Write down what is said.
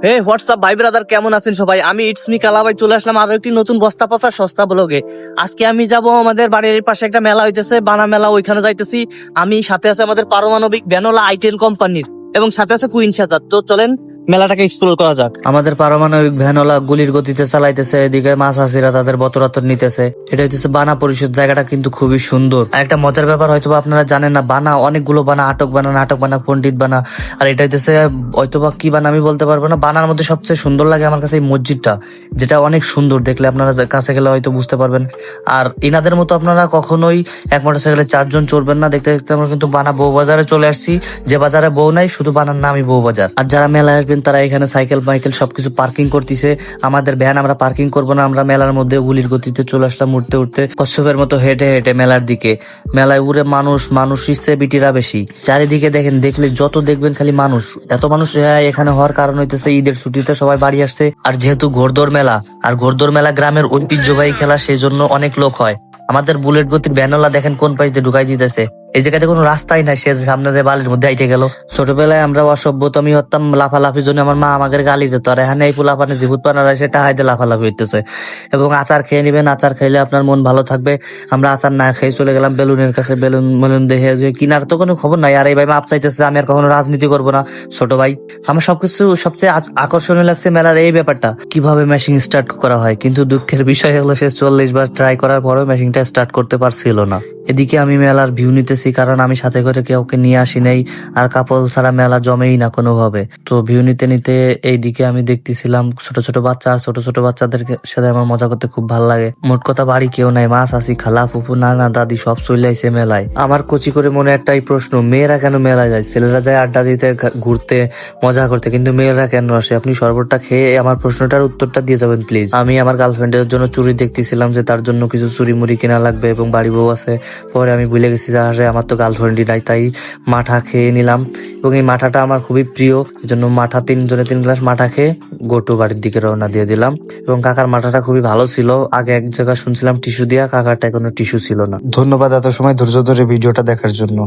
হে WhatsApp ভাই brother, কেমন আছেন সবাই? আমি ইটস মি কালা ভাই চলে আসলাম আরো একটি নতুন বস্তা পচা সস্তা ব্লগে। আজকে আমি যাব আমাদের বাড়ির পাশে একটা মেলা হইতেছে, বানা মেলা, ওইখানে যাইতেছি। আমি সাথে আছে আমাদের পারমাণবিক ভ্যানোলা আইটেল কোম্পানির, এবং সাথে আছে কুইন সাতার। তো চলেন মেলাটাকে এক্সপ্লোর করা যাক। আমাদের পারমাণবিক ভ্যানোলা গুলির গতিতে চালাইতেছে, এদিকে মাছ হাসিরা তাদের বতরাতর নিতেছে। এটা হইতেছে বানা পরিষদ, জায়গাটা কিন্তু খুবই সুন্দর। আর একটা মজার ব্যাপার হয়তোবা আপনারা জানেন না, বানা অনেকগুলো বানা, আটক বানা, নাটক বানা, পণ্ডিত বানা। আর এটা হইতেছে হয়তোবা কি বানা আমি বলতে পারবো না। বানার মধ্যে সবচেয়ে সুন্দর লাগে আমার কাছে এই মসজিদটা, যেটা অনেক সুন্দর। দেখলে আপনারা কাছে গেলে হয়তো বুঝতে পারবেন। আর ইনাদের মতো আপনারা কখনোই এক মোটরসাইকেলে 4 জন চড়বেন না। দেখতে দেখতে আমরা কিন্তু বানা বউ বাজারে চলে আসছি, যে বাজারে বউ নাই, শুধু বানার নামই বউ বাজার। আর যারা মেলায় আসবেন তারা এখানে সাইকেল মাইকেল সবকিছু পার্কিং করতেছে। আমাদের ভ্যান আমরা পার্কিং করবো না, আমরা মেলার মধ্যে গুলির গতিতে চলে আসলাম উঠতে উঠতে, কচ্ছপের মতো হেঁটে হেঁটে মেলার দিকে। মেলায় উড়ে মানুষ বিটিরা বেশি। চারিদিকে দেখেন, দেখলে যত দেখবেন খালি মানুষ। এত মানুষ এখানে হওয়ার কারণ হইতেছে ঈদের ছুটিতে সবাই বাড়ি আসছে। আর যেহেতু ঘোড়দৌড় মেলা, আর ঘোড়দৌড় মেলা গ্রামের ঐতিহ্যবাহী খেলা, সেই জন্য অনেক লোক হয়। আমাদের বুলেট গতির ভ্যানওয়ালা দেখেন কোন পাশ দিয়ে ঢুকাই দিতেছে। এই জায়গাতে কোনো রাস্তাই নাই, সে সামনে দিয়ে বালির মধ্যে আইটে গেল। ছোটবেলায় আমরা অসভ্যতমি হতাম, লাফালাফির জন্য আমার মা আমাদের গালি দিত। আর এখানে এই পোলাপানে জিভুত পানারা সেটা হাইতে লাফালাফি হইতেছে। এবং আচার খেয়ে নিবেন, আচার খাইলে আপনার মন ভালো থাকবে। আমরা আচার না খেয়ে চলে গেলাম বেলুনের কাছে। বেলুন দেখে কিনার তো কোনো খবর নাই। আর এই ভাই মাপ চাইতেছে, আমি আর কখনো রাজনীতি করবো না ছোট ভাই। আমার সবকিছু সবচেয়ে আকর্ষণীয় লাগছে মেলার এই ব্যাপারটা, কিভাবে মেশিন স্টার্ট করা হয়। কিন্তু দুঃখের বিষয় হলো সে 40 বার ট্রাই করার পরেও মেশিনটা স্টার্ট করতে পারছিল না। এদিকে আমি মেলার ভিউ নিতেছি, কারণ আমি সাথে করে কাউকে নিয়ে আসি নাই। আর কাপল ছাড়া মেলা জমেই না কোনোভাবে। তো ভিউ নিতে নিতে এইদিকে আমি দেখতেছিলাম ছোট ছোট বাচ্চা, আর ছোট ছোট বাচ্চাদের সাথে আমার মজা করতে খুব ভালো লাগে। মোট কথা বাড়ি কেউ নাই, মাছ আসি, খালা ফুফু নানা দাদি সব চলে আইছে মেলায়। আমার কচি করে মনে একটাই প্রশ্ন, মেয়েরা কেন মেলায় যায়? ছেলেরা যায় আড্ডা দিতে, ঘুরতে, মজা করতে, কিন্তু মেয়েরা কেন আসে? আপনি শরবতটা খেয়ে আমার প্রশ্নটার উত্তরটা দিয়ে যাবেন প্লিজ। আমি আমার গার্লফ্রেন্ডের জন্য চুড়ি দেখতেছিলাম, যে তার জন্য কিছু চুড়ি মুড়ি কেনা লাগবে, এবং বাড়ি বউ আছে। পরে আমি ভুলে গেছি যে আরে আমার তো গার্লফ্রেন্ডই নাই, তাই মাঠা খেয়ে নিলাম। এবং এই মাঠাটা আমার খুবই প্রিয়, এই জন্য মাঠা 3 গ্লাস মাঠা খেয়ে গোটু বাড়ির দিকে রওনা দিয়ে দিলাম। এবং কাকার মাঠাটা খুবই ভালো ছিল। আগে এক জায়গায় শুনছিলাম টিস্যু দিয়া, কাকারটা কোনো টিস্যু ছিল না। ধন্যবাদ এত সময় ধৈর্য ধরে ভিডিওটা দেখার জন্য।